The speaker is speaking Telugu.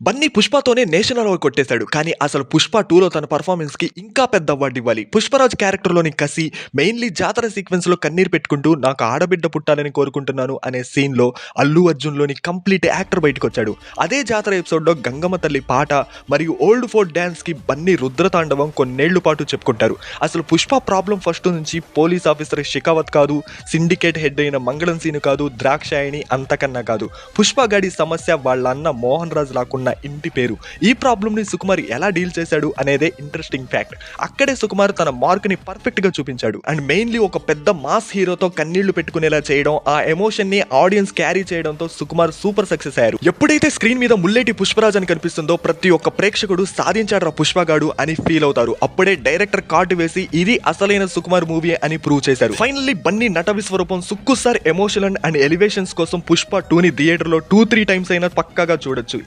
బన్నీ పుష్పతోనే నేషనల్ అవార్డు కొట్టేశాడు. కానీ అసలు పుష్ప 2లో తన పర్ఫార్మెన్స్ కి ఇంకా పెద్ద అవార్డు ఇవ్వాలి. పుష్పరాజ్ క్యారెక్టర్ లోని కసి, మెయిన్లీ జాతర సీక్వెన్స్ లో కన్నీరు పెట్టుకుంటూ నాకు ఆడబిడ్డ పుట్టాలని కోరుకుంటున్నాను అనే సీన్ లో అల్లు అర్జున్ లోని కంప్లీట్ యాక్టర్ బయటకు వచ్చాడు. అదే జాతర ఎపిసోడ్ లో గంగమ్మ తల్లి పాట మరియు ఓల్డ్ ఫోర్ట్ డాన్స్ కి బన్నీ రుద్రతాండవం కొన్నేళ్ల పాటు చెప్పుకుంటారు. అసలు పుష్ప ప్రాబ్లం ఫస్ట్ నుంచి పోలీస్ ఆఫీసర్ షికావత్ కాదు, సిండికేట్ హెడ్ అయిన మంగళం సీను కాదు, ద్రాక్షాయణి అంతకన్నా కాదు. పుష్ప గాడి సమస్య వాళ్ళ అన్న మోహన్ రాజ్ లాక్కున్న ఇంటి పేరు. ఈ ప్రాబ్లం ని సుకుమార్ ఎలా డీల్ చేశాడు అనేదే ఇంట్రెస్టింగ్ ఫ్యాక్ట్. అక్కడే సుకుమార్ తన మార్క్ ని పర్ఫెక్ట్ గా చూపించాడు. అండ్ మెయిన్లీ ఒక పెద్ద మాస్ హీరోతో కన్నీళ్లు పెట్టుకునేలా చేయడం, ఆ ఎమోషన్ ని ఆడియన్స్ క్యారీ చేయడంతో సుకుమార్ సూపర్ సక్సెస్ అయ్యారు. ఎప్పుడైతే స్క్రీన్ మీద ముల్లేటి పుష్పరాజ్ అని కనిపిస్తుందో ప్రతి ఒక్క ప్రేక్షకుడు సాధించాడు పుష్పగాడు అని ఫీల్ అవుతారు. అప్పుడే డైరెక్టర్ కార్డు వేసి ఇది అసలైన సుకుమార్ మూవీ అని ప్రూవ్ చేశారు. ఫైనల్లీ బన్నీ నట విశ్వరూపం Sukku sir emotion and elevations కోసం పుష్ప 2ని థియేటర్ లో 2-3 టైమ్స్ అయినా పక్కాగా చూడొచ్చు.